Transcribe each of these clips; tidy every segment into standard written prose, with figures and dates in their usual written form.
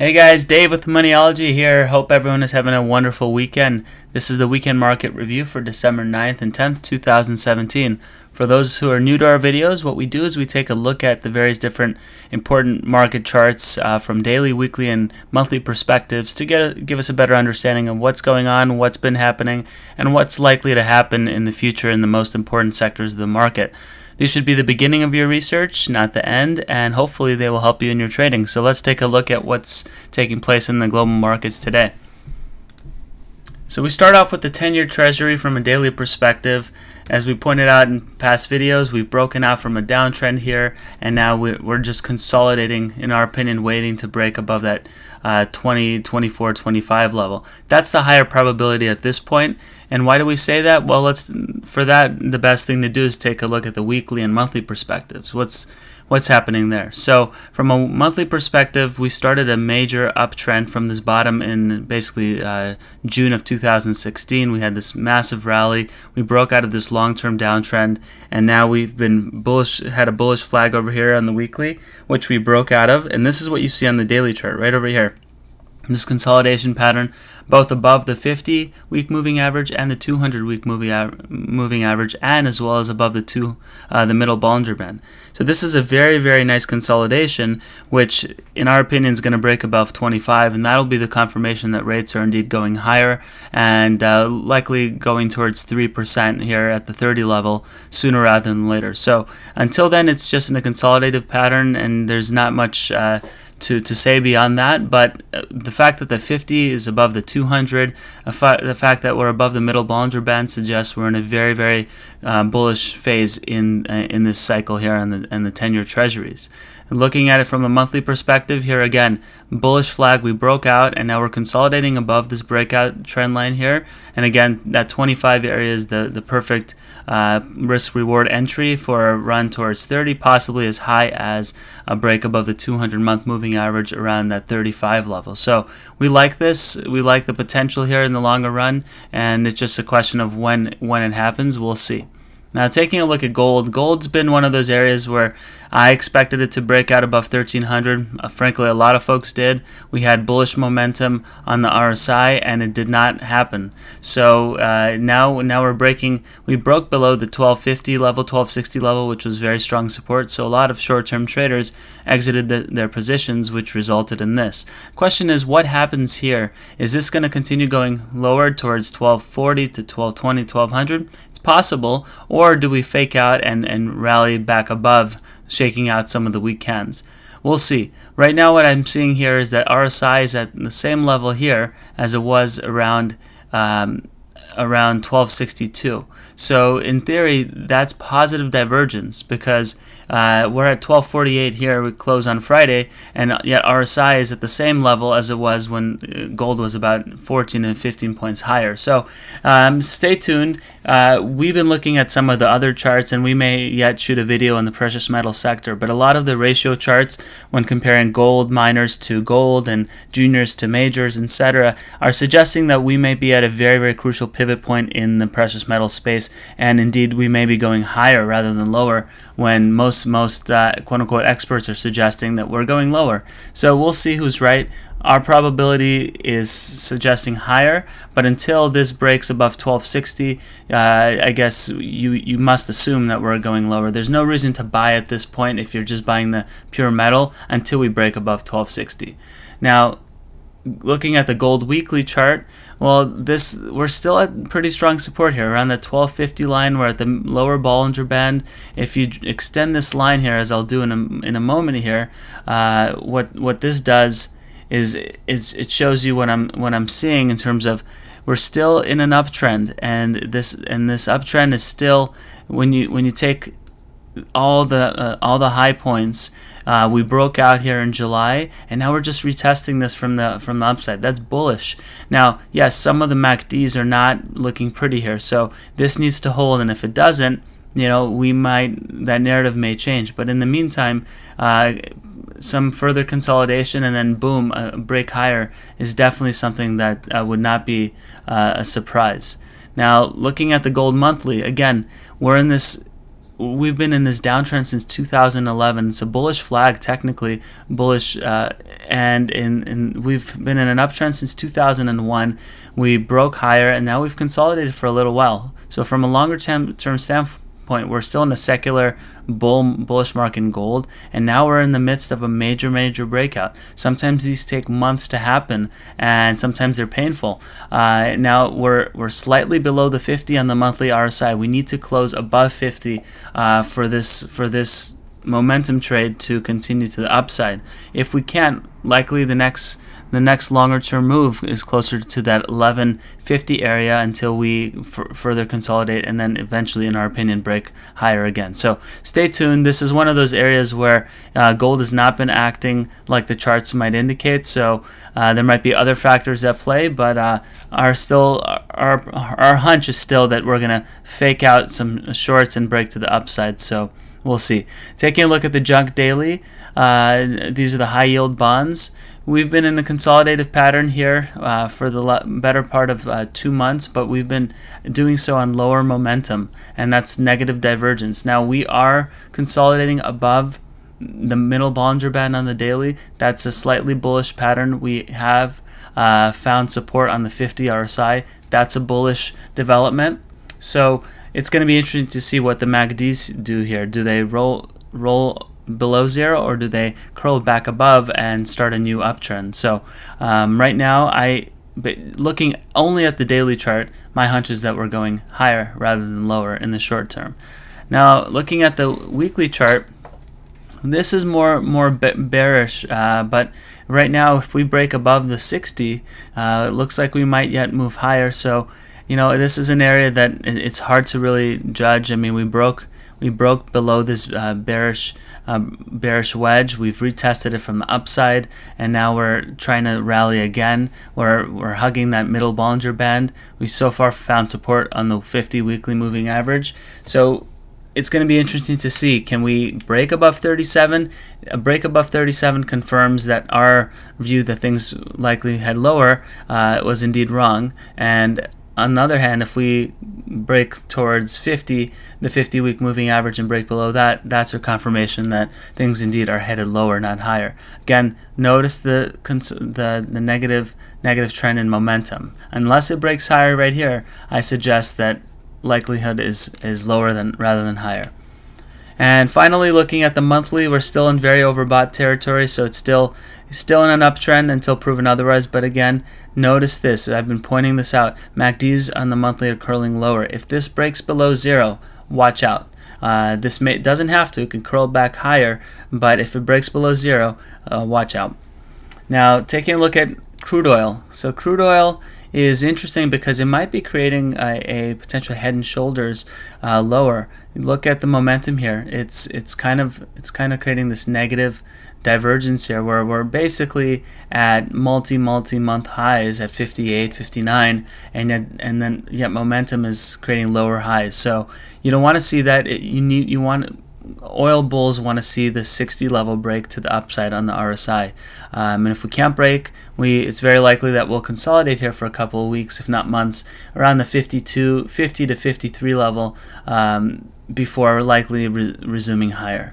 Hey guys, Dave with Moniology here. Hope everyone is having a wonderful weekend. This is the weekend market review for December 9th and 10th, 2017. For those who are new to our videos, what we do is we take a look at the various different important market charts from daily, weekly, and monthly perspectives to give us a better understanding of what's going on, what's been happening, and what's likely to happen in the future in the most important sectors of the market. These should be the beginning of your research, not the end, and hopefully they will help you in your trading. So let's take a look at what's taking place in the global markets today. So we start off with the 10-year Treasury from a daily perspective. As we pointed out in past videos, we've broken out from a downtrend here, and now we're just consolidating, in our opinion, waiting to break above that 20, 24, 25 level. That's the higher probability at this point. And why do we say that? Well, the best thing to do is take a look at the weekly and monthly perspectives. What's happening there? So from a monthly perspective, we started a major uptrend from this bottom in basically June of 2016. We had this massive rally. We broke out of this long-term downtrend, and now we've been bullish, had a bullish flag over here on the weekly, which we broke out of. And this is what you see on the daily chart right over here. This consolidation pattern, both above the 50-week moving average and the 200-week moving average, and as well as above the middle Bollinger Band. So this is a very, very nice consolidation, which in our opinion is going to break above 25, and that'll be the confirmation that rates are indeed going higher and likely going towards 3% here at the 30 level sooner rather than later. So until then, it's just in a consolidative pattern, and there's not much to say beyond that, but the fact that the 50 is above the 200, the fact that we're above the middle Bollinger Band suggests we're in a very, very bullish phase in this cycle here on the 10-year Treasuries. And looking at it from a monthly perspective, here again, bullish flag, we broke out, and now we're consolidating above this breakout trend line here. And again, that 25 area is the perfect risk-reward entry for a run towards 30, possibly as high as a break above the 200-month moving average around that 35 level. So we like this. We like the potential here in the longer run, and it's just a question of when it happens. We'll see. Now, taking a look at gold, gold's been one of those areas where I expected it to break out above 1300. Frankly, a lot of folks did. We had bullish momentum on the RSI, and it did not happen. So now we broke below the 1250 level, 1260 level, which was very strong support. So a lot of short-term traders exited their positions, which resulted in this. Question is, what happens here? Is this going to continue going lower towards 1240 to 1220, 1200? Possible, or do we fake out and rally back above, shaking out some of the weak cans? We'll see. Right now what I'm seeing here is that RSI is at the same level here as it was around 1262. So in theory, that's positive divergence, because we're at 1248 here. We close on Friday, and yet RSI is at the same level as it was when gold was about 14 and 15 points higher. So stay tuned. We've been looking at some of the other charts, and we may yet shoot a video on the precious metal sector, but a lot of the ratio charts when comparing gold miners to gold and juniors to majors, etc., are suggesting that we may be at a very, very crucial pivot point in the precious metal space, and indeed we may be going higher rather than lower, when most quote-unquote experts are suggesting that we're going lower. So we'll see who's right. Our probability is suggesting higher, but until this breaks above 1260, I guess you must assume that we're going lower. There's no reason to buy at this point if you're just buying the pure metal until we break above 1260. Now, looking at the gold weekly chart, well, we're still at pretty strong support here around the 1250 line. We're at the lower Bollinger Band. If you extend this line here, as I'll do in a moment here, what this does is it shows you what I'm seeing in terms of we're still in an uptrend, and this uptrend is still, when you take all the high points, we broke out here in July, and now we're just retesting this from the upside. That's bullish. Now, yes, some of the MACDs are not looking pretty here, so this needs to hold, and if it doesn't, that narrative may change. But in the meantime, some further consolidation and then boom, a break higher is definitely something that would not be a surprise. Now, looking at the gold monthly, again, we're in this we've been in this downtrend since 2011. It's a bullish flag, technically bullish, and we've been in an uptrend since 2001. We broke higher, and now we've consolidated for a little while. So from a longer term standpoint, we're still in a secular bullish market in gold, and now we're in the midst of a major breakout. Sometimes these take months to happen, and sometimes they're painful. Now we're slightly below the 50 on the monthly RSI. We need to close above 50 for this momentum trade to continue to the upside. If we can't, likely the next longer term move is closer to that 1150 area until we further consolidate, and then eventually, in our opinion, break higher again. So stay tuned. This is one of those areas where gold has not been acting like the charts might indicate. So there might be other factors at play, but our hunch is still that we're going to fake out some shorts and break to the upside. So we'll see. Taking a look at the junk daily, these are the high yield bonds. We've been in a consolidative pattern here for the better part of 2 months, but we've been doing so on lower momentum, and that's negative divergence. Now we are consolidating above the middle Bollinger Band on the daily. That's a slightly bullish pattern. We have found support on the 50 RSI. That's a bullish development. So it's going to be interesting to see what the MACDs do here. Do they roll below zero, or do they curl back above and start a new uptrend? So right now, looking only at the daily chart, my hunch is that we're going higher rather than lower in the short term. Now looking at the weekly chart, this is more bearish, but right now if we break above the 60, it looks like we might yet move higher. So this is an area that it's hard to really judge. I mean, we broke below this bearish wedge. We've retested it from the upside, and now we're trying to rally again. We're hugging that middle Bollinger Band. We so far found support on the 50 weekly moving average. So it's going to be interesting to see, can we break above 37? A break above 37 confirms that our view that things likely head lower was indeed wrong. And on the other hand, if we break towards 50, the 50-week moving average, and break below that, that's a confirmation that things indeed are headed lower, not higher. Again, notice the negative trend in momentum. Unless it breaks higher right here, I suggest that likelihood is lower rather than higher. And finally, looking at the monthly, we're still in very overbought territory, so it's still in an uptrend until proven otherwise. But again, notice this. I've been pointing this out. MACDs on the monthly are curling lower. If this breaks below zero, watch out. This doesn't have to. It can curl back higher, but if it breaks below zero, watch out. Now, taking a look at crude oil. So crude oil is interesting because it might be creating a potential head and shoulders lower. Look at the momentum here. It's kind of creating this negative divergence here, where we're basically at multi-month highs at 58, 59, and then yet momentum is creating lower highs. So you don't want to see that. Oil bulls want to see the 60 level break to the upside on the RSI, and if we can't break, it's very likely that we'll consolidate here for a couple of weeks, if not months, around the 50 to 53 level before likely resuming higher.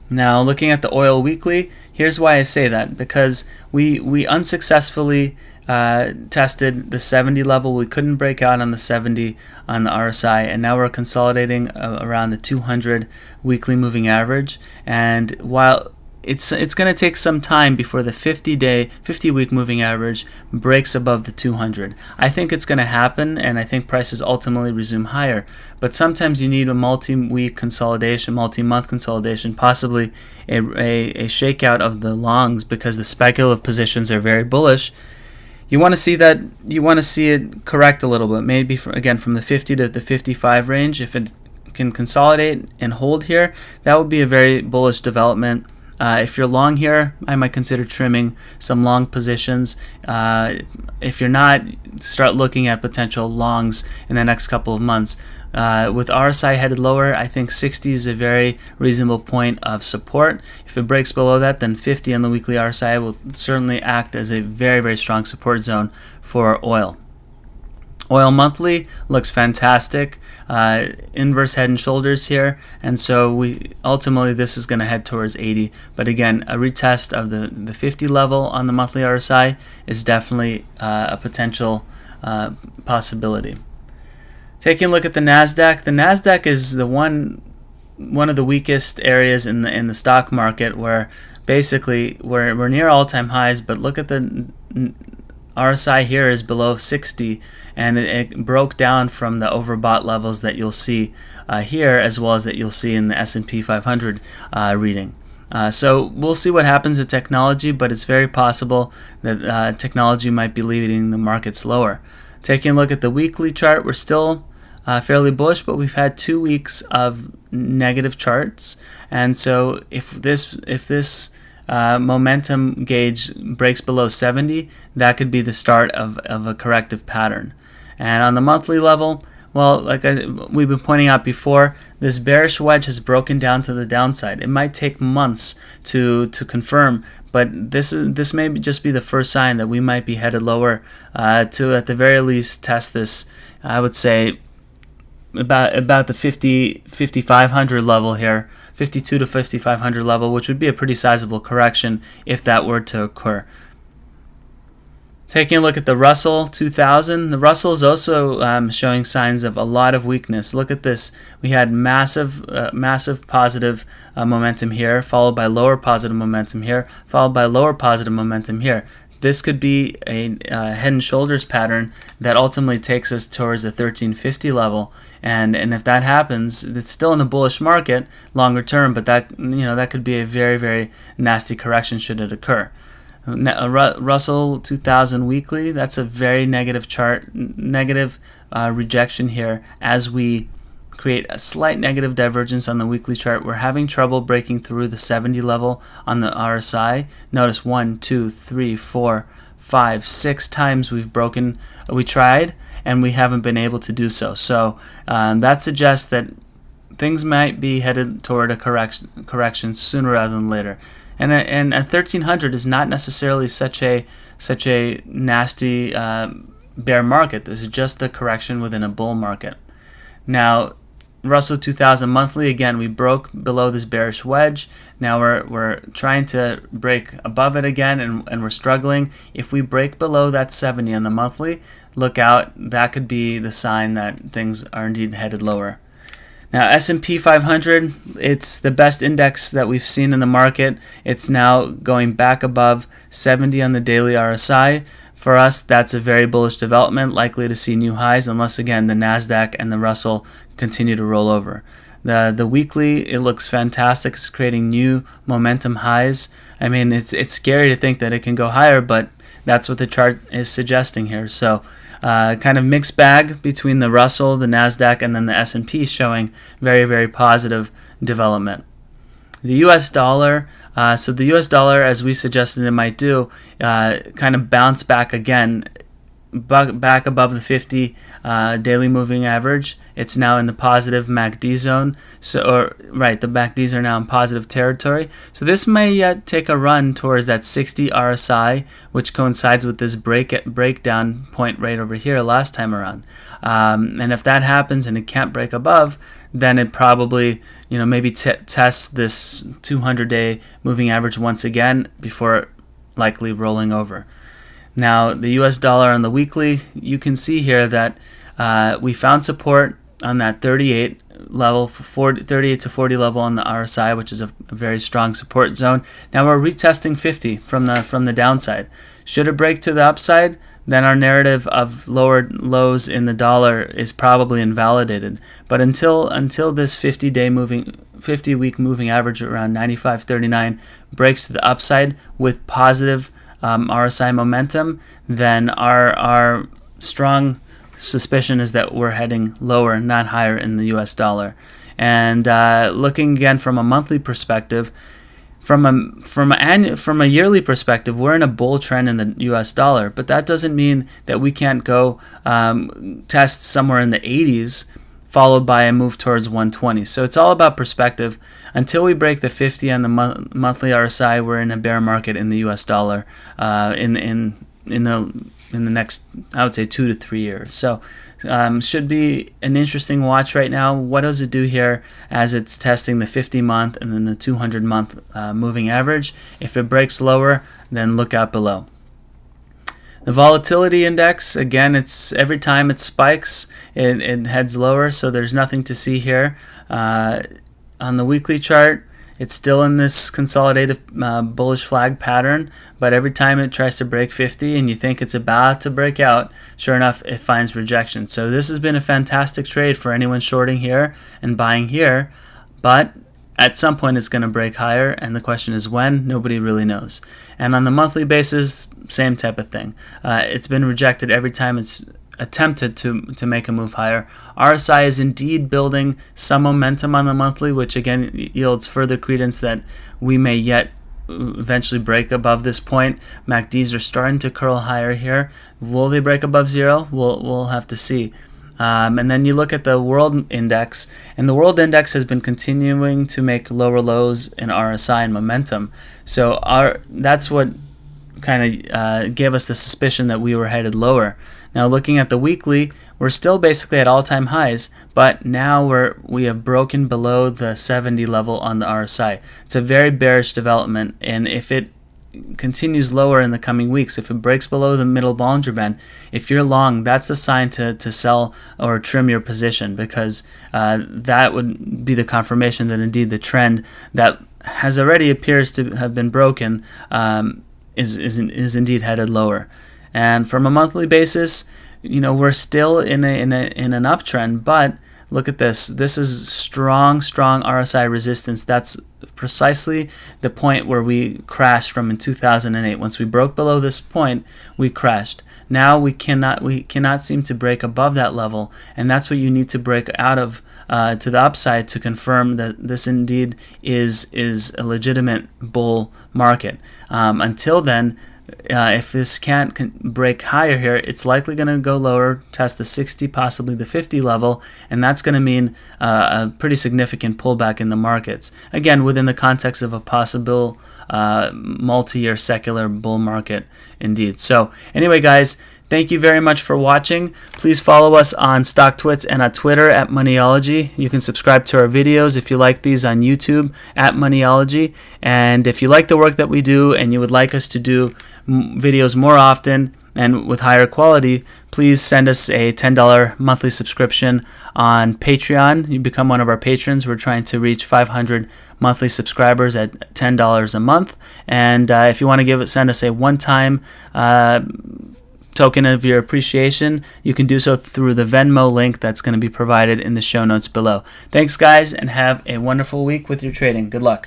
Now, looking at the oil weekly, here's why I say that, because we unsuccessfully tested the 70 level. We couldn't break out on the 70 on the RSI, and now we're consolidating around the 200 weekly moving average. And while it's going to take some time before the 50-week moving average breaks above the 200. I think it's going to happen, and I think prices ultimately resume higher. But sometimes you need a multi-week consolidation, multi-month consolidation, possibly a shakeout of the longs, because the speculative positions are very bullish. You want to see that. You want to see it correct a little bit, maybe from the 50 to the 55 range. If it can consolidate and hold here, that would be a very bullish development. If you're long here, I might consider trimming some long positions. If you're not, start looking at potential longs in the next couple of months. With RSI headed lower, I think 60 is a very reasonable point of support. If it breaks below that, then 50 on the weekly RSI will certainly act as a very, very strong support zone for oil. Oil monthly looks fantastic, inverse head and shoulders here, and so we ultimately this is going to head towards 80. But again, a retest of the 50 level on the monthly RSI is definitely a potential possibility. Taking a look at the Nasdaq is the one of the weakest areas in the stock market, where basically we're near all-time highs, but look at the RSI here is below 60, and it broke down from the overbought levels that you'll see here, as well as that you'll see in the S&P 500 reading. So we'll see what happens to technology, but it's very possible that technology might be leading the markets lower. Taking a look at the weekly chart, we're still fairly bullish, but we've had 2 weeks of negative charts, and so if this momentum gauge breaks below 70, that could be the start of a corrective pattern. And on the monthly level, well, like we've been pointing out before, this bearish wedge has broken down to the downside. It might take months to confirm, but this may just be the first sign that we might be headed lower to, at the very least, test this, I would say, about the 5,500 level here, 52 to 5,500 level, which would be a pretty sizable correction if that were to occur. Taking a look at the Russell 2000, the Russell is also showing signs of a lot of weakness. Look at this. We had massive positive momentum here, followed by lower positive momentum here, followed by lower positive momentum here. This could be a head and shoulders pattern that ultimately takes us towards the 1350 level, and if that happens, it's still in a bullish market longer term, but that could be a very, very nasty correction should it occur. Russell 2000 weekly, that's a very negative chart, negative rejection here as we create a slight negative divergence on the weekly chart. We're having trouble breaking through the 70 level on the RSI. Notice 1, 2, 3, 4, 5, 6 times we tried, and we haven't been able to do so. So that suggests that things might be headed toward a correction sooner rather than later. And at 1300 is not necessarily such a nasty bear market. This is just a correction within a bull market. Now, Russell 2000 monthly, again, we broke below this bearish wedge. Now we're trying to break above it again, and we're struggling. If we break below that 70 on the monthly, look out. That could be the sign that things are indeed headed lower. Now, S&P 500, it's the best index that we've seen in the market. It's now going back above 70 on the daily RSI. For us, that's a very bullish development, likely to see new highs unless, again, the Nasdaq and the Russell continue to roll over. The weekly, it looks fantastic. It's creating new momentum highs. I mean, it's scary to think that it can go higher, but that's what the chart is suggesting here. So kind of mixed bag between the Russell, the Nasdaq, and then the S&P showing very, very positive development. The U.S. dollar, so the U.S. dollar, as we suggested it might do, kind of bounce back again, back above the 50 daily moving average. It's now in the positive MACD zone. The MACDs are now in positive territory. So this may yet take a run towards that 60 RSI, which coincides with this breakdown point right over here last time around. And if that happens and it can't break above, then it probably maybe tests this 200-day moving average once again before likely rolling over. Now, the U.S. dollar on the weekly, you can see here that we found support on that 38 level, 38 to 40 level on the RSI, which is a very strong support zone. Now we're retesting 50 from the downside. Should it break to the upside, then our narrative of lower lows in the dollar is probably invalidated. But until this 50-week moving average around 95.39 breaks to the upside with positive RSI momentum, then our strong suspicion is that we're heading lower, not higher, in the U.S. dollar. And looking again from a monthly perspective, from a yearly perspective, we're in a bull trend in the U.S. dollar, but that doesn't mean that we can't go test somewhere in the 80s, followed by a move towards 120. So it's all about perspective. Until we break the 50 on the monthly RSI, we're in a bear market in the U.S. dollar in in the next, I would say, 2 to 3 years. So should be an interesting watch right now. What does it do here as it's testing the 50-month and then the 200-month moving average? If it breaks lower, then look out below. The volatility index, again, it's every time it spikes, it heads lower, so there's nothing to see here. On the weekly chart, it's still in this consolidated bullish flag pattern, but every time it tries to break 50 and you think it's about to break out, sure enough, it finds rejection. So this has been a fantastic trade for anyone shorting here and buying here, but at some point it's going to break higher, and the question is when. Nobody really knows. And on the monthly basis, same type of thing. It's been rejected every time it's attempted to make a move higher. RSI is indeed building some momentum on the monthly, which again yields further credence that we may yet eventually break above this point. MACDs are starting to curl higher here. Will they break above zero? We'll have to see. And then you look at the world index, and the world index has been continuing to make lower lows in RSI and momentum. So that's what kind of gave us the suspicion that we were headed lower. Now looking at the weekly, we're still basically at all-time highs, but now we have broken below the 70 level on the RSI. It's a very bearish development, and if it continues lower in the coming weeks, if it breaks below the middle Bollinger Band, if you're long, that's a sign to sell or trim your position, because that would be the confirmation that indeed the trend that has already appears to have been broken is indeed headed lower. And from a monthly basis, we're still in an uptrend, but look at this. This is strong RSI resistance. That's precisely the point where we crashed from in 2008. Once we broke below this point, we crashed. Now we cannot seem to break above that level, and that's what you need to break out of to the upside to confirm that this indeed is a legitimate bull market. Until then, if this can't break higher here, it's likely going to go lower, test the 60, possibly the 50 level, and that's going to mean a pretty significant pullback in the markets. Again, within the context of a possible multi-year secular bull market indeed. So anyway, guys, thank you very much for watching. Please follow us on StockTwits and on Twitter at Moniology. You can subscribe to our videos if you like these on YouTube at Moniology. And if you like the work that we do and you would like us to do videos more often and with higher quality, please send us a $10 monthly subscription on Patreon. You become one of our patrons. We're trying to reach 500 monthly subscribers at $10 a month. And if you want to send us a one-time token of your appreciation, you can do so through the Venmo link that's going to be provided in the show notes below. Thanks, guys, and have a wonderful week with your trading. Good luck.